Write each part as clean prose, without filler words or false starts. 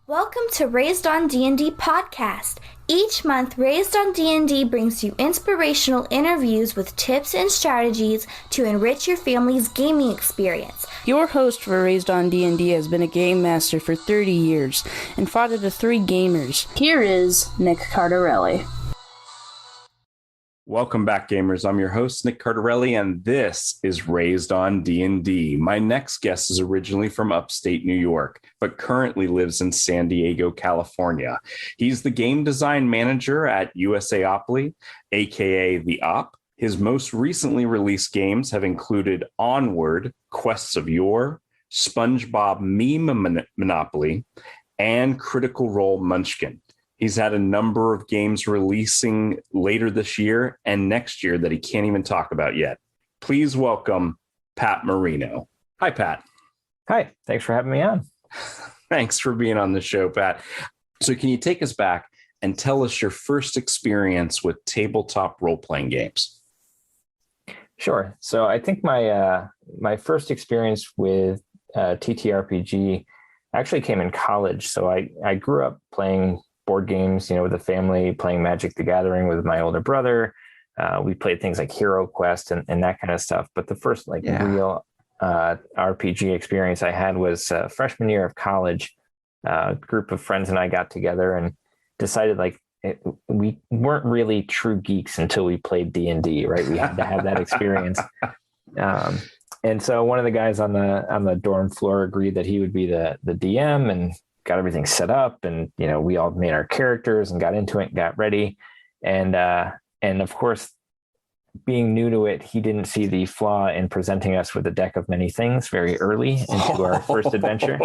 Welcome to Raised on D&D podcast. Each month, Raised on D&D brings you inspirational interviews with tips and strategies to enrich your family's gaming experience. Your host for Raised on D&D has been a game master for 30 years and father to 3 gamers. Here is Nick Cardarelli. Welcome back, gamers. I'm your host, Nick Cardarelli, and this is Raised on D&D. My next guest is originally from upstate New York, but currently lives in San Diego, California. He's the game design manager at USAoply, aka The Op. His most recently released games have included Onward, Quests of Yore, SpongeBob Meme Monopoly, and Critical Role Munchkin. He's had a number of games releasing later this year and next year that he can't even talk about yet. Please welcome Pat Marino. Hi, Pat. Hi. Thanks for having me on. Thanks for being on the show, Pat. So can you take us back and tell us your first experience with tabletop role-playing games? Sure. So I think my first experience with TTRPG actually came in college. So I grew up playing board games, with the family, playing Magic the Gathering with my older brother. We played things like Hero Quest and that kind of stuff. But the first real RPG experience I had was freshman year of college. A group of friends and I got together and decided we weren't really true geeks until we played D&D, right? We had to have that experience. And so one of the guys on the dorm floor agreed that he would be the DM and got everything set up, and we all made our characters and got into it, got ready, and of course, being new to it, he didn't see the flaw in presenting us with a deck of many things very early into our first adventure.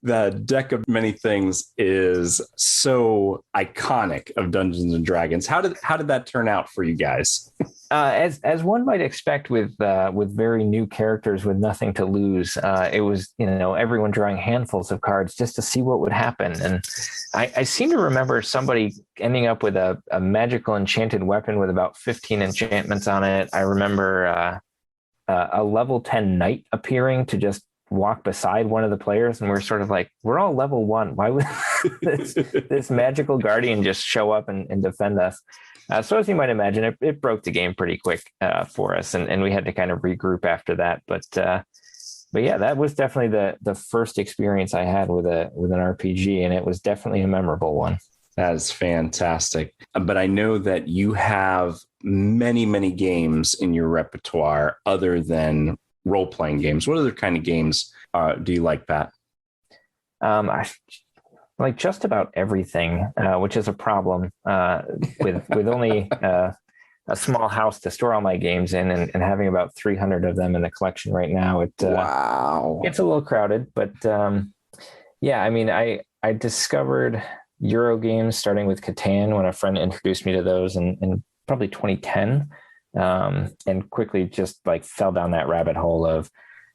The deck of many things is so iconic of Dungeons and Dragons. How did that turn out for you guys? As one might expect with very new characters with nothing to lose, it was everyone drawing handfuls of cards just to see what would happen. And I seem to remember somebody ending up with a magical enchanted weapon with about 15 enchantments on it. I remember a level 10 knight appearing to just walk beside one of the players, and we're sort of like, we're all level 1. Why would this magical guardian just show up and defend us? So as you might imagine, it broke the game pretty quick for us, and we had to kind of regroup after that. But yeah, that was definitely the first experience I had with an RPG, and it was definitely a memorable one. That's fantastic. But I know that you have many, many games in your repertoire other than role-playing games. What other kind of games do you like, Pat? I like just about everything, which is a problem with only a small house to store all my games in, and having about 300 of them in the collection right now. Wow. It's a little crowded, but yeah, I mean, I discovered Euro games starting with Catan when a friend introduced me to those in probably 2010. And quickly just fell down that rabbit hole of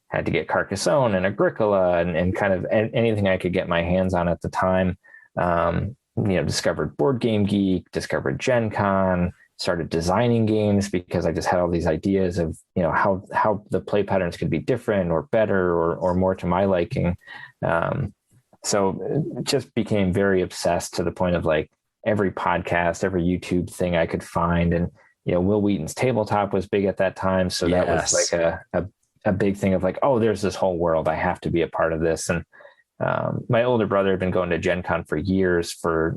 had to get Carcassonne and Agricola and kind of anything I could get my hands on at the time. Discovered Board Game Geek, discovered Gen Con, started designing games because I just had all these ideas of, how the play patterns could be different or better or more to my liking. So it just became very obsessed to the point of every podcast, every YouTube thing I could find. And Will Wheaton's Tabletop was big at that time. So that was a big thing of there's this whole world. I have to be a part of this. And my older brother had been going to Gen Con for years for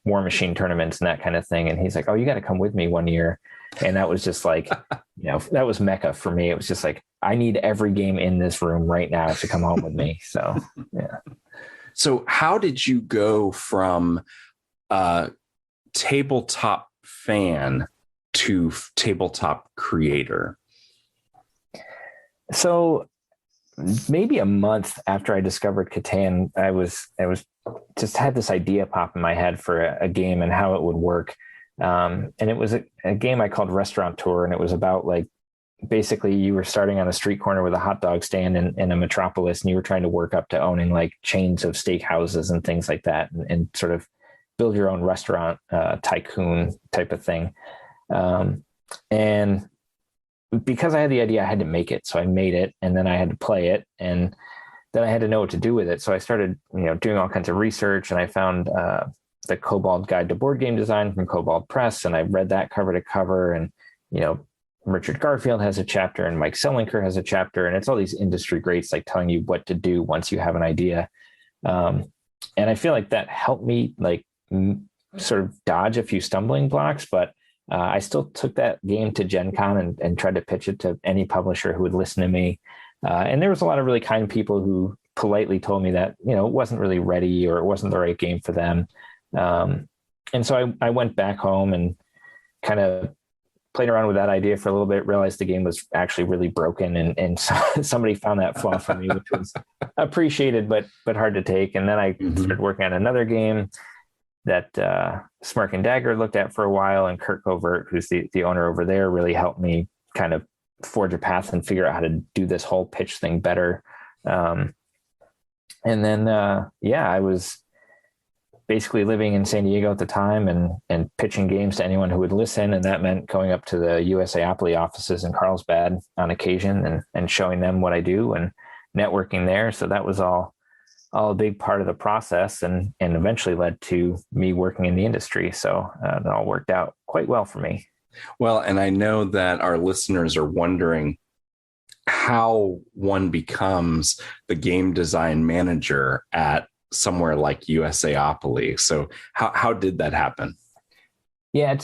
War Machine tournaments and that kind of thing. And he's like, oh, you got to come with me one year. And that was just that was Mecca for me. It was just I need every game in this room right now to come home with me. So, yeah. So how did you go from Tabletop Fan to Tabletop Creator? So maybe a month after I discovered Catan, I was just had this idea pop in my head for a game and how it would work. And it was a game I called Restaurateur, and it was about basically you were starting on a street corner with a hot dog stand in a metropolis, and you were trying to work up to owning chains of steakhouses and things like that, and sort of build your own restaurant tycoon type of thing. And because I had the idea, I had to make it. So I made it, and then I had to play it. And then I had to know what to do with it. So I started, doing all kinds of research, and I found the Cobalt Guide to Board Game Design from Cobalt Press, and I read that cover to cover. And Richard Garfield has a chapter, and Mike Selinker has a chapter, and it's all these industry greats like telling you what to do once you have an idea. And I feel like that helped me sort of dodge a few stumbling blocks, but I still took that game to Gen Con and tried to pitch it to any publisher who would listen to me. And there was a lot of really kind people who politely told me that, it wasn't really ready, or it wasn't the right game for them. And so I went back home and kind of played around with that idea for a little bit, realized the game was actually really broken. And so, somebody found that flaw for me, which was appreciated, but hard to take. And then I started working on another game that Smirk and Dagger looked at for a while. And Kurt Covert, who's the owner over there, really helped me kind of forge a path and figure out how to do this whole pitch thing better. And then, I was basically living in San Diego at the time and pitching games to anyone who would listen. And that meant going up to the USAoply offices in Carlsbad on occasion and showing them what I do and networking there. So that was all a big part of the process, and eventually led to me working in the industry. So that all worked out quite well for me. Well, and I know that our listeners are wondering how one becomes the game design manager at somewhere like USAoply. So how did that happen? Yeah,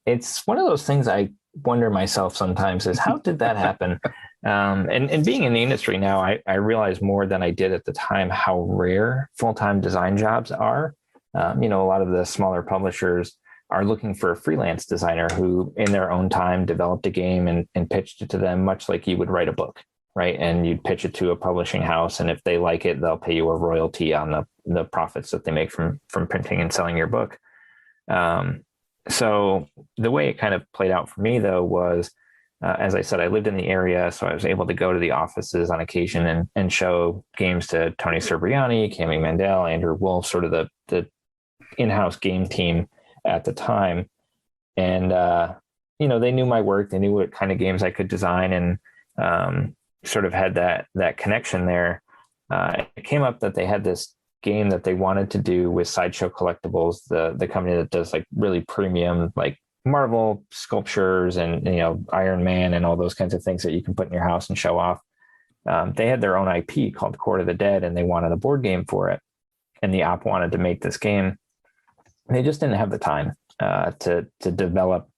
it's one of those things I wonder myself sometimes, is how did that happen? And being in the industry now, I realize more than I did at the time how rare full-time design jobs are. A lot of the smaller publishers are looking for a freelance designer who in their own time developed a game and pitched it to them, much like you would write a book, right? And you'd pitch it to a publishing house, and if they like it, they'll pay you a royalty on the profits that they make from printing and selling your book. So the way it kind of played out for me, though, was, as I said, I lived in the area, so I was able to go to the offices on occasion and show games to Tony Cerbriani, Cami Mandel, Andrew Wolf, sort of the in-house game team at the time. And, they knew my work. They knew what kind of games I could design, and sort of had that connection there. It came up that they had this game that they wanted to do with Sideshow Collectibles, the company that does like really premium, like Marvel sculptures and, Iron Man and all those kinds of things that you can put in your house and show off. They had their own IP called Court of the Dead, and they wanted a board game for it. And the op wanted to make this game. They just didn't have the time to develop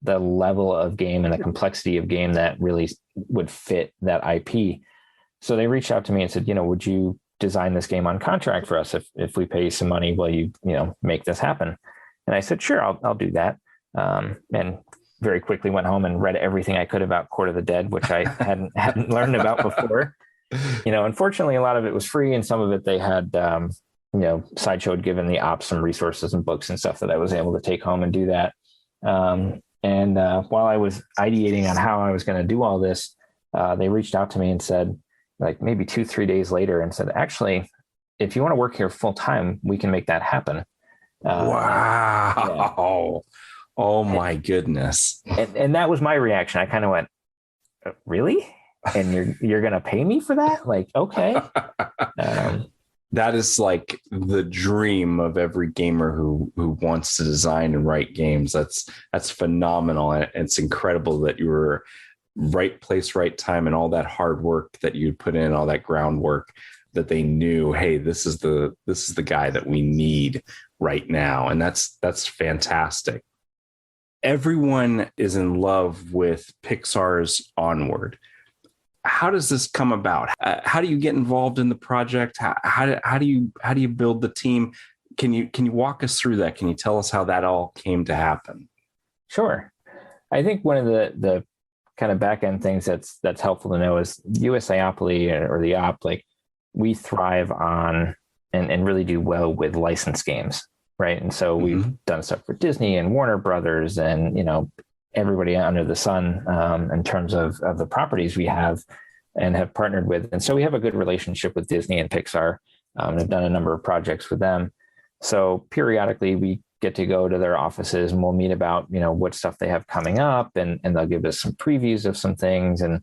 the level of game and the complexity of game that really would fit that IP. So they reached out to me and said, would you design this game on contract for us? If we pay you some money, will you, make this happen? And I said, sure, I'll do that. And very quickly went home and read everything I could about Court of the Dead, which I hadn't learned about before. Unfortunately, a lot of it was free, and some of it they had, Sideshow had given the ops some resources and books and stuff that I was able to take home and do that. And while I was ideating on how I was going to do all this, they reached out to me and said, like maybe 2-3 days later, and said, actually, if you want to work here full time, we can make that happen. Wow. Yeah. Oh my goodness. And that was my reaction. I kind of went, really? And you're going to pay me for that? Like, okay. That is like the dream of every gamer who wants to design and write games. That's phenomenal. And it's incredible that you were right place, right time, and all that hard work that you put in, all that groundwork, that they knew, hey, this is the guy that we need right now. And that's fantastic. Everyone is in love with Pixar's Onward. How does this come about? How do you get involved in the project? How do you build the team? Can you walk us through that? Can you tell us how that all came to happen? Sure. I think one of the kind of back end things that's helpful to know is USAoply or the op, like we thrive on and really do well with licensed games, right? And so we've done stuff for Disney and Warner Brothers and everybody under the sun in terms of the properties we have and have partnered with. And so we have a good relationship with Disney and Pixar and have done a number of projects with them. So periodically we get to go to their offices and we'll meet about, what stuff they have coming up, and they'll give us some previews of some things. And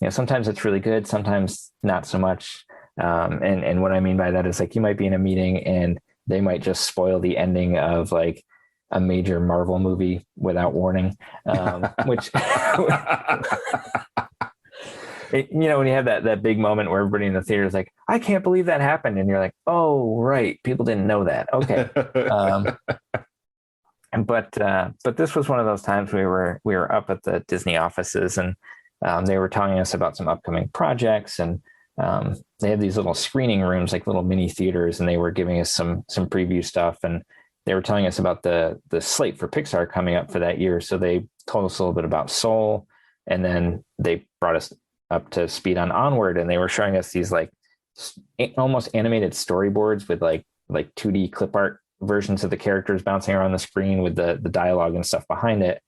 sometimes it's really good, sometimes not so much. And what I mean by that is like, you might be in a meeting and they might just spoil the ending of like a major Marvel movie without warning, which, when you have that big moment where everybody in the theater is like, I can't believe that happened. And you're like, oh, right. People didn't know that. Okay. But this was one of those times we were up at the Disney offices, and they were telling us about some upcoming projects, and they had these little screening rooms, like little mini theaters, and they were giving us some preview stuff, and they were telling us about the slate for Pixar coming up for that year. So they told us a little bit about Soul, and then they brought us up to speed on Onward, and they were showing us these like almost animated storyboards with like 2D clip art versions of the characters bouncing around the screen with the dialogue and stuff behind it.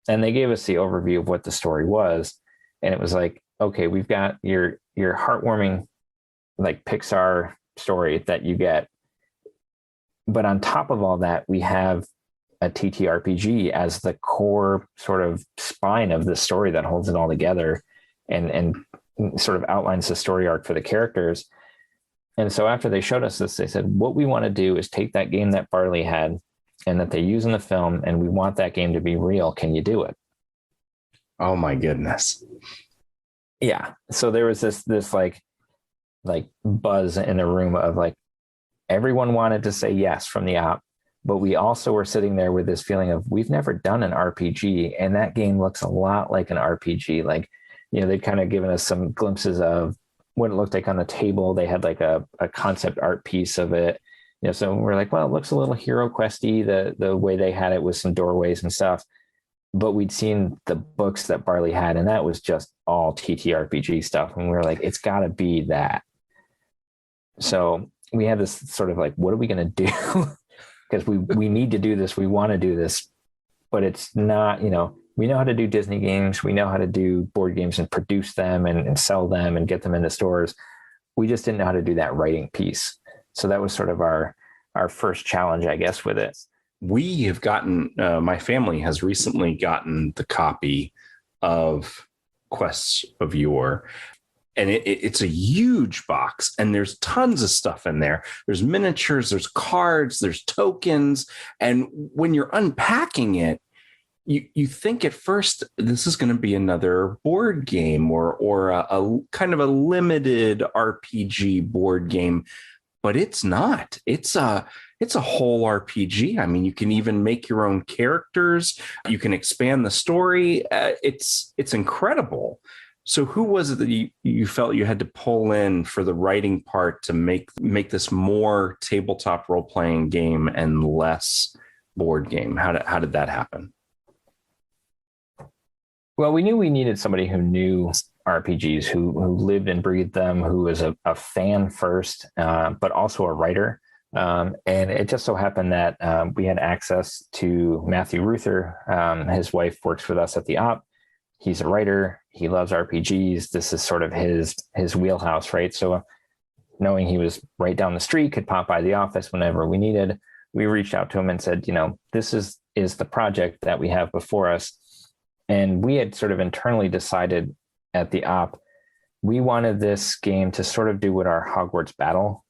And they gave us the overview of what the story was. And it was like, okay, we've got your heartwarming, like Pixar story that you get. But on top of all that, we have a TTRPG as the core sort of spine of the story that holds it all together and sort of outlines the story arc for the characters. And so after they showed us this, they said, what we want to do is take that game that Barley had and that they use in the film, and we want that game to be real. Can you do it? Oh my goodness. Yeah. So there was this like buzz in the room of like, everyone wanted to say yes from the op, but we also were sitting there with this feeling of, we've never done an RPG, and that game looks a lot like an RPG. Like, they'd kind of given us some glimpses of what it looked like on the table. They had like a concept art piece of it. So we're like, well, it looks a little Hero Questy, the way they had it with some doorways and stuff. But we'd seen the books that Barley had, and that was just all TTRPG stuff. And we were like, it's got to be that. So we had this sort of like, what are we going to do? Because we need to do this. We want to do this, but it's not, we know how to do Disney games. We know how to do board games and produce them and sell them and get them into stores. We just didn't know how to do that writing piece. So that was sort of our first challenge, I guess, with it. We have gotten, my family has recently gotten the copy of Quests of Yore. And it's a huge box, and there's tons of stuff in there. There's miniatures, there's cards, there's tokens. And when you're unpacking it, you think at first this is going to be another board game or a kind of a limited RPG board game, but it's not. It's a whole RPG. I mean, you can even make your own characters. You can expand the story. It's incredible. So who was it that you felt you had to pull in for the writing part to make this more tabletop role-playing game and less board game? How did that happen? Well, we knew we needed somebody who knew RPGs, who lived and breathed them, who was a fan first, but also a writer. And it just so happened that we had access to Matthew Ruther. His wife works with us at the op. He's a writer. He loves RPGs. This is sort of his wheelhouse, right? So knowing he was right down the street, could pop by the office whenever we needed, we reached out to him and said, this is the project that we have before us. And we had sort of internally decided at the op, we wanted this game to sort of do what our Hogwarts Battle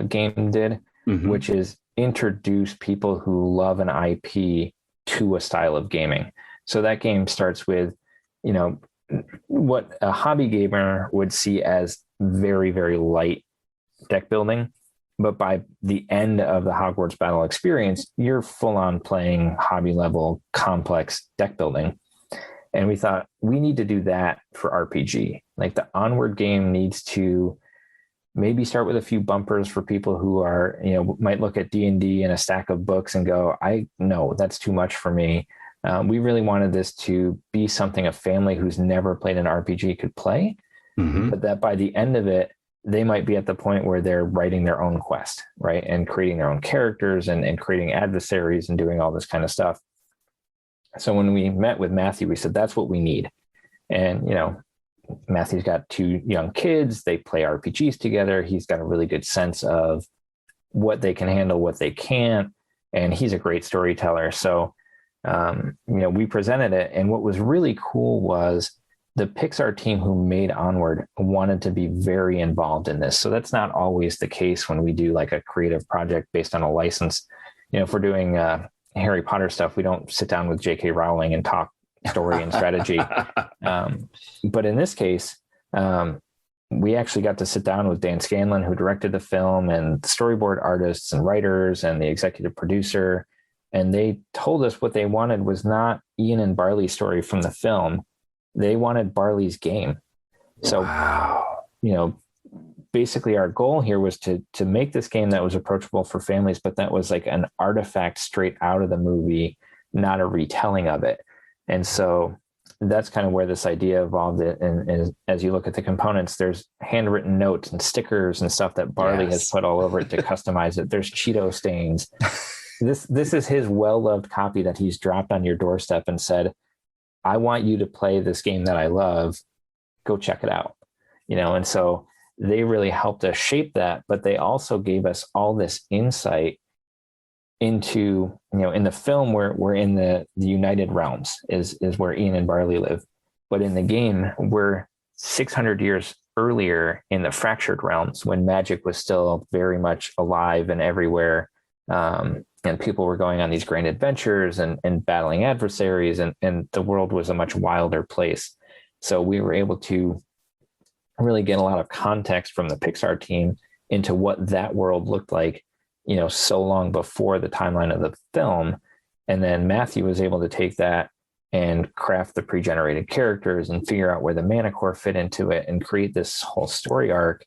game did, which is introduce people who love an IP to a style of gaming. So that game starts with, what a hobby gamer would see as very, very light deck building. But by the end of the Hogwarts Battle experience, you're full on playing hobby level complex deck building. And we thought we need to do that for RPG. Like the Onward game needs to maybe start with a few bumpers for people who are, might look at D&D and a stack of books and go, no, that's too much for me. We really wanted this to be something a family who's never played an RPG could play, but that by the end of it, they might be at the point where they're writing their own quest, right? And creating their own characters and creating adversaries and doing all this kind of stuff. So when we met with Matthew, we said, that's what we need. And, Matthew's got 2 young kids. They play RPGs together. He's got a really good sense of what they can handle, what they can't. And he's a great storyteller. So, we presented it. And what was really cool was the Pixar team who made Onward wanted to be very involved in this. So that's not always the case when we do like a creative project based on a license. If we're doing Harry Potter stuff, we don't sit down with J.K. Rowling and talk story and strategy. But in this case, we actually got to sit down with Dan Scanlon, who directed the film, and the storyboard artists and writers and the executive producer. And they told us what they wanted was not Ian and Barley's story from the film. They wanted Barley's game. So, wow. Basically our goal here was to make this game that was approachable for families, but that was like an artifact straight out of the movie, not a retelling of it. And so that's kind of where this idea evolved. And as you look at the components, there's handwritten notes and stickers and stuff that Barley has put all over it to customize it. There's Cheeto stains. This is his well-loved copy that he's dropped on your doorstep and said, I want you to play this game that I love. Go check it out. And so they really helped us shape that, but they also gave us all this insight into, in the film, we're in the United Realms is where Ian and Barley live. But in the game, we're 600 years earlier in the Fractured Realms when magic was still very much alive and everywhere. And people were going on these grand adventures and battling adversaries, and the world was a much wilder place. So we were able to really get a lot of context from the Pixar team into what that world looked like, so long before the timeline of the film. And then Matthew was able to take that and craft the pre-generated characters and figure out where the mana core fit into it and create this whole story arc.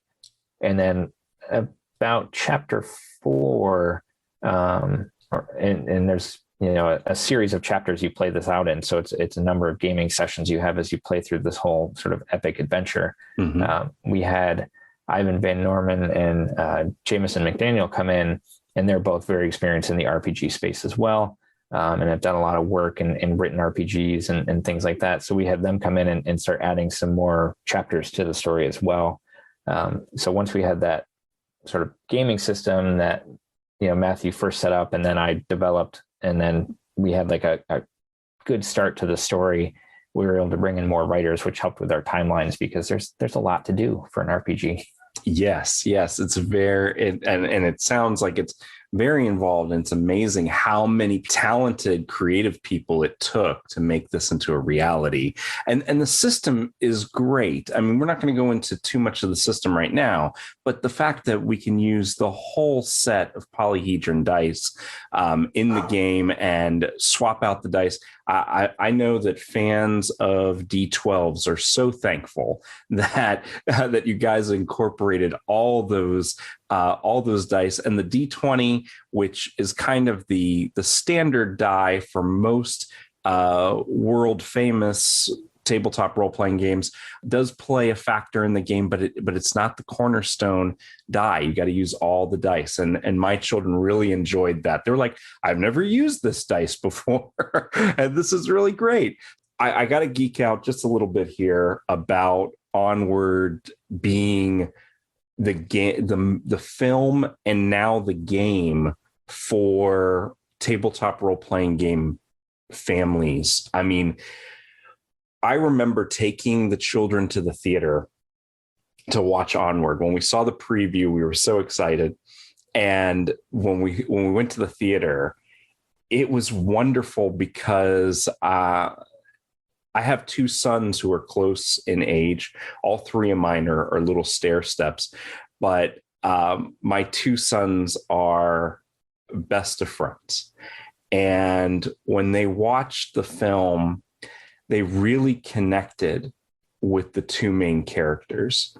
And then about chapter 4, and there's, a series of chapters you play this out in. So it's a number of gaming sessions you have as you play through this whole sort of epic adventure. Mm-hmm. We had Ivan Van Norman and Jameson McDaniel come in, and they're both very experienced in the RPG space as well, and have done a lot of work and written RPGs and things like that. So we had them come in and start adding some more chapters to the story as well. So once we had that sort of gaming system that Matthew first set up and then I developed, and then we had like a good start to the story, we were able to bring in more writers, which helped with our timelines because there's a lot to do for an RPG. Yes. It's very, and it sounds like it's very involved, and it's amazing how many talented creative people it took to make this into a reality. And the system is great. I mean, we're not going to go into too much of the system right now, but the fact that we can use the whole set of polyhedron dice in the game and swap out the dice. I know that fans of D12s are so thankful that that you guys incorporated all those dice, and the D20, which is kind of the standard die for most world famous tabletop role-playing games, does play a factor in the game, but it's not the cornerstone die. You got to use all the dice, and my children really enjoyed that. They're like, I've never used this dice before and this is really great. I got to geek out just a little bit here about Onward being the game, the film, and now the game for tabletop role-playing game families. I mean, I remember taking the children to the theater to watch Onward. When we saw the preview, we were so excited. And when we went to the theater, it was wonderful because I have two sons who are close in age. All three of mine are little stair steps, but my two sons are best of friends. And when they watched the film, they really connected with the two main characters.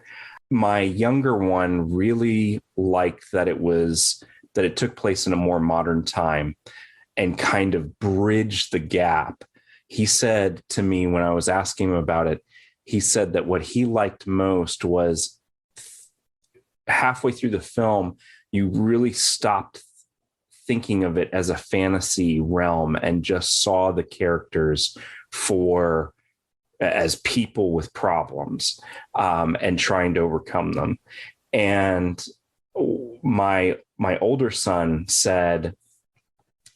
My younger one really liked that it took place in a more modern time and kind of bridged the gap. He said to me when I was asking him about it, he said that what he liked most was halfway through the film, you really stopped thinking of it as a fantasy realm and just saw the characters as people with problems and trying to overcome them. And my older son said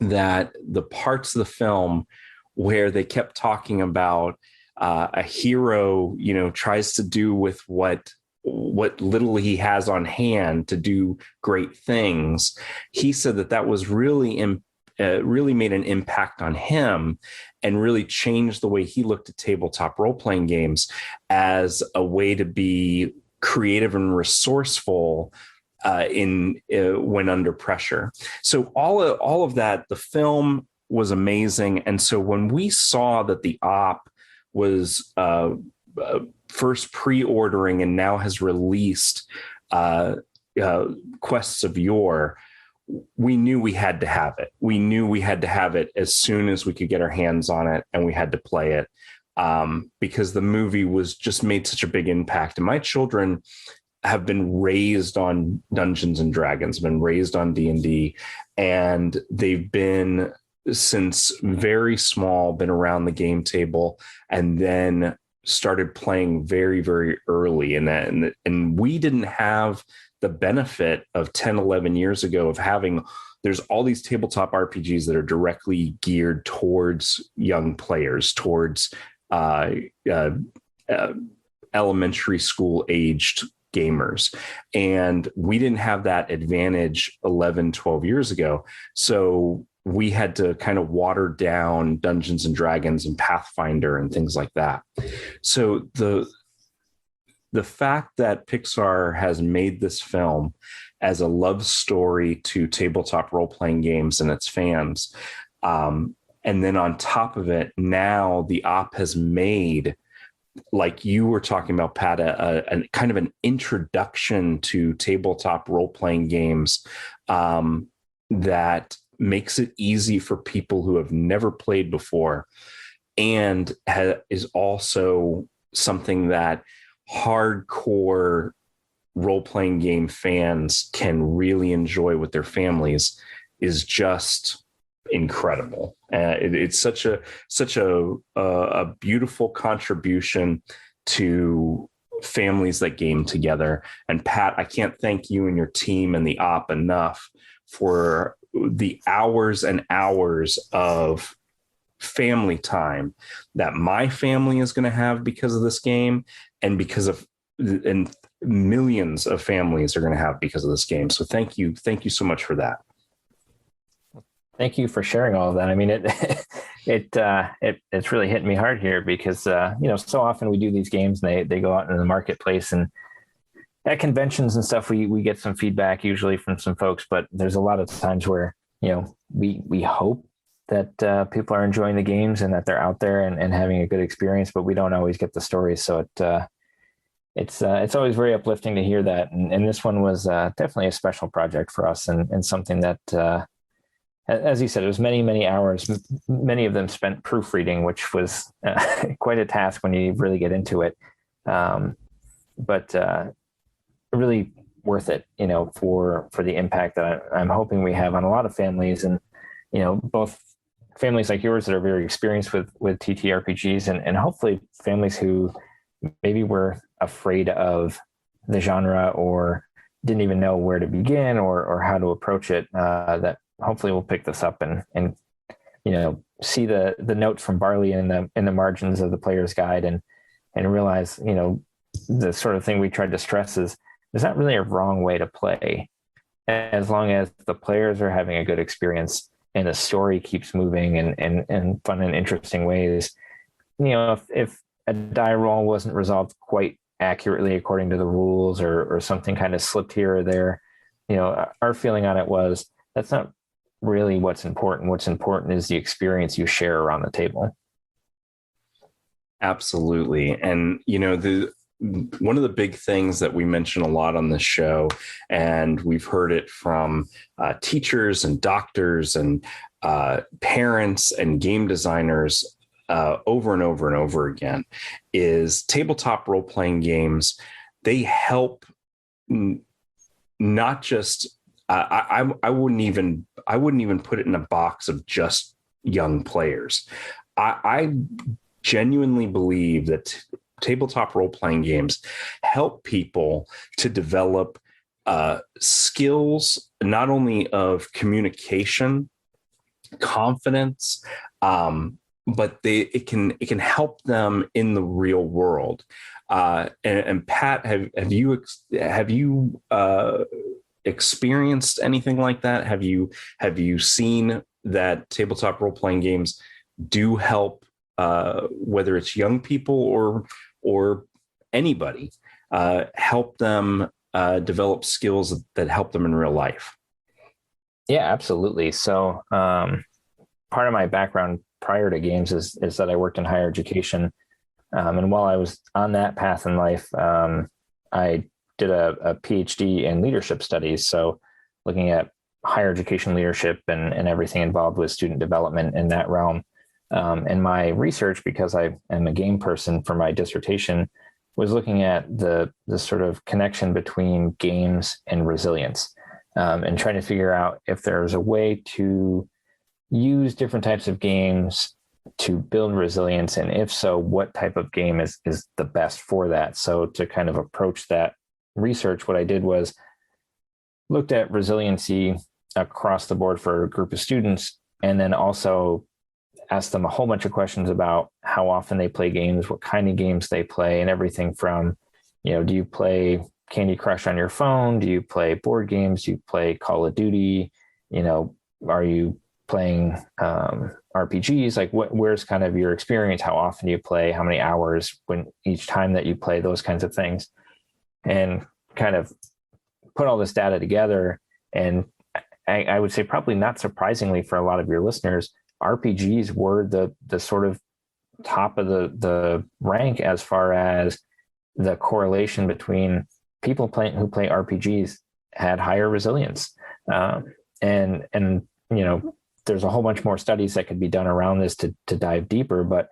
that the parts of the film where they kept talking about a hero, tries to do with what little he has on hand to do great things. He said that was really really made an impact on him and really changed the way he looked at tabletop role-playing games as a way to be creative and resourceful when under pressure. So all of that, the film was amazing. And so when we saw that the op was first pre-ordering and now has released Quests of Yore, we knew we had to have it. We knew we had to have it as soon as we could get our hands on it, and we had to play it because the movie was just made such a big impact. And my children have been raised on Dungeons and Dragons, been raised on D&D, and they've been, since very small, been around the game table, and then started playing very, very early. And we didn't have the benefit of 10, 11 years ago of there's all these tabletop RPGs that are directly geared towards young players, towards elementary school aged gamers. And we didn't have that advantage 11, 12 years ago. So we had to kind of water down Dungeons and Dragons and Pathfinder and things like that. So the fact that Pixar has made this film as a love story to tabletop role-playing games and its fans, and then on top of it, now the op has made, like you were talking about, Pat, a kind of an introduction to tabletop role-playing games that makes it easy for people who have never played before, and is also something that hardcore role-playing game fans can really enjoy with their families, is just incredible. It's such a beautiful contribution to families that game together. And Pat, I can't thank you and your team and the op enough for the hours and hours of family time that my family is going to have because of this game, and millions of families are going to have because of this game. So thank you so much for that. Thank you for sharing all of that. I mean, it's really hitting me hard here because so often we do these games and they go out in the marketplace, and at conventions and stuff we get some feedback usually from some folks, but there's a lot of times where we hope that people are enjoying the games and that they're out there and having a good experience, but we don't always get the stories. So it's always very uplifting to hear that. And this one was definitely a special project for us, and something that, as you said, it was many, many hours, many of them spent proofreading, which was quite a task when you really get into it. But really worth it, for the impact that I'm hoping we have on a lot of families, and, both families like yours that are very experienced with TTRPGs, and hopefully families who maybe were afraid of the genre or didn't even know where to begin or how to approach it, that hopefully we'll pick this up and see the notes from Barley in the margins of the player's guide and realize, the sort of thing we tried to stress is there's not really a wrong way to play, as long as the players are having a good experience and the story keeps moving and fun and interesting ways. If a die roll wasn't resolved quite accurately according to the rules, or something kind of slipped here or there, our feeling on it was that's not really what's important. What's important is the experience you share around the table. Absolutely. And, one of the big things that we mention a lot on this show, and we've heard it from teachers and doctors and parents and game designers over and over and over again, is tabletop role-playing games. They help not just I wouldn't even put it in a box of just young players. I genuinely believe that tabletop role-playing games help people to develop skills, not only of communication, confidence, but it can help them in the real world. And Pat, have you experienced anything like that? Have you seen that tabletop role-playing games do help, whether it's young people or anybody, help them develop skills that help them in real life? Yeah, absolutely. So part of my background prior to games is that I worked in higher education. And while I was on that path in life, I did a PhD in leadership studies. So looking at higher education leadership and everything involved with student development in that realm. And my research, because I am a game person for my dissertation, was looking at the sort of connection between games and resilience, and trying to figure out if there's a way to use different types of games to build resilience. And if so, what type of game is the best for that? So to kind of approach that research, what I did was looked at resiliency across the board for a group of students, and then also asked them a whole bunch of questions about how often they play games, what kind of games they play, and everything from, do you play Candy Crush on your phone? Do you play board games? Do you play Call of Duty? Are you playing RPGs? Like where's kind of your experience? How often do you play? How many hours when each time that you play? Those kinds of things. And kind of put all this data together. And I would say probably not surprisingly for a lot of your listeners, RPGs were the sort of top of the rank as far as the correlation between people who play RPGs had higher resilience. And there's a whole bunch more studies that could be done around this to dive deeper. But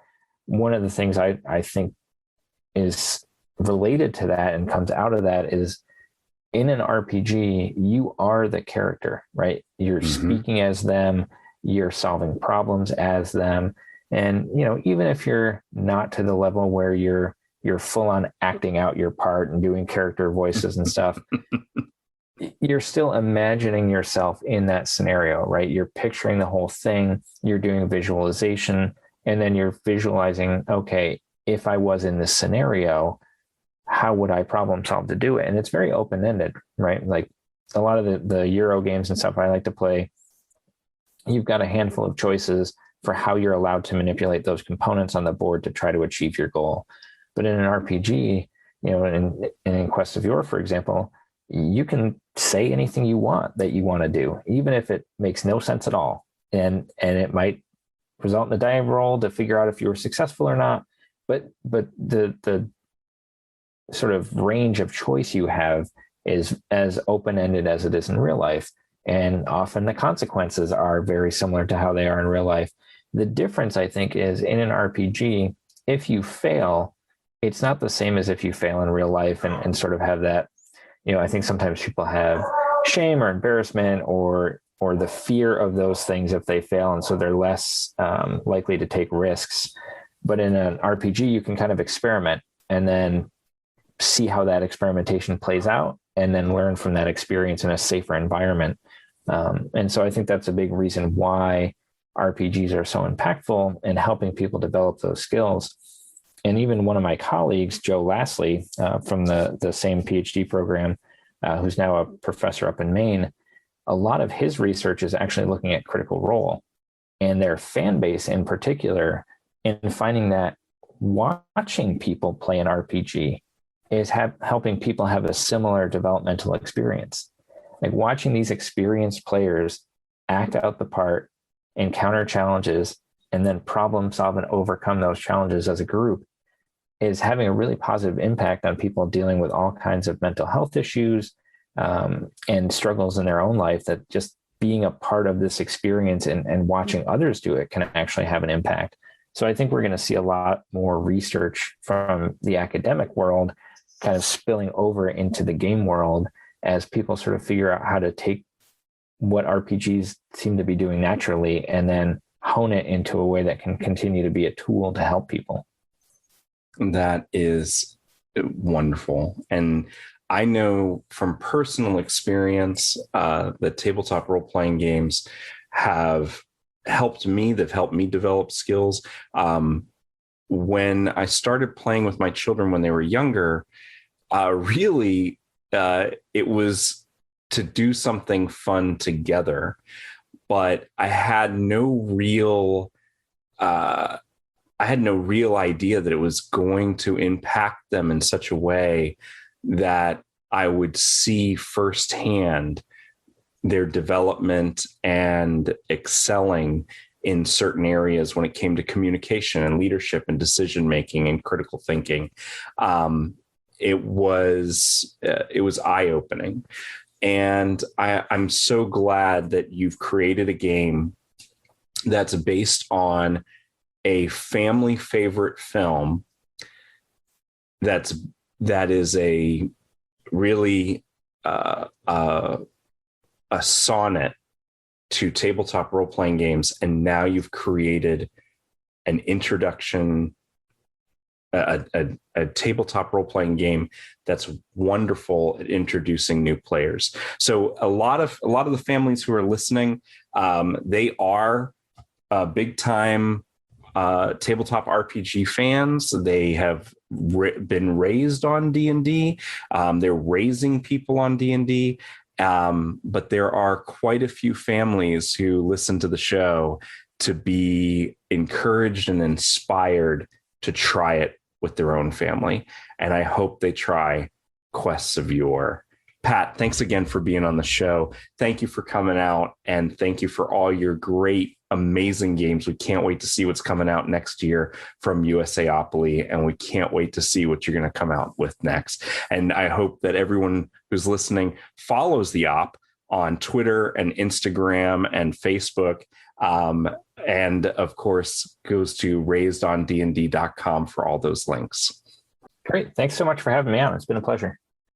one of the things I think is related to that and comes out of that is, in an RPG, you are the character, right? You're speaking as them, you're solving problems as them. And, even if you're not to the level where you're full on acting out your part and doing character voices and stuff, you're still imagining yourself in that scenario, right? You're picturing the whole thing, you're doing visualization, and then you're visualizing, okay, if I was in this scenario, how would I problem solve to do it? And it's very open-ended, right? Like a lot of the Euro games and stuff I like to play, you've got a handful of choices for how you're allowed to manipulate those components on the board to try to achieve your goal. But in an RPG, in Quests of Yore, for example, you can say anything you want that you want to do, even if it makes no sense at all. And it might result in a die roll to figure out if you were successful or not. But the sort of range of choice you have is as open-ended as it is in real life. And often the consequences are very similar to how they are in real life. The difference, I think, is in an RPG, if you fail, it's not the same as if you fail in real life and sort of have that, I think sometimes people have shame or embarrassment or the fear of those things if they fail. And so they're less likely to take risks. But in an RPG, you can kind of experiment and then see how that experimentation plays out and then learn from that experience in a safer environment. And so I think that's a big reason why RPGs are so impactful in helping people develop those skills. And even one of my colleagues, Joe Lastly, from the same PhD program, who's now a professor up in Maine, a lot of his research is actually looking at Critical Role and their fan base in particular, and finding that watching people play an RPG is helping people have a similar developmental experience. Like watching these experienced players act out the part, encounter challenges, and then problem solve and overcome those challenges as a group is having a really positive impact on people dealing with all kinds of mental health issues and struggles in their own life, that just being a part of this experience and watching others do it can actually have an impact. So I think we're going to see a lot more research from the academic world kind of spilling over into the game world as people sort of figure out how to take what RPGs seem to be doing naturally and then hone it into a way that can continue to be a tool to help people. That is wonderful. And I know from personal experience that tabletop role-playing games have helped me. They've helped me develop skills. When I started playing with my children when they were younger, really, it was to do something fun together. But I had no real idea that it was going to impact them in such a way that I would see firsthand their development and excelling in certain areas when it came to communication and leadership and decision making and critical thinking. It was eye-opening. And I'm so glad that you've created a game that's based on a family favorite film that is a really a sonnet to tabletop role-playing games, and now you've created an introduction, a tabletop role-playing game that's wonderful at introducing new players. So a lot of the families who are listening, they are big time tabletop RPG fans. They have been raised on D&D. They're raising people on D&D. But there are quite a few families who listen to the show to be encouraged and inspired to try it with their own family. And I hope they try Quests of Yore. Pat, thanks again for being on the show. Thank you for coming out, and thank you for all your great, amazing games. We can't wait to see what's coming out next year from USAoply, and we can't wait to see what you're going to come out with next. And I hope that everyone who's listening follows the op on Twitter and Instagram and Facebook, and of course goes to raisedondnd.com for all those links. Great. Thanks so much for having me on. It's been a pleasure.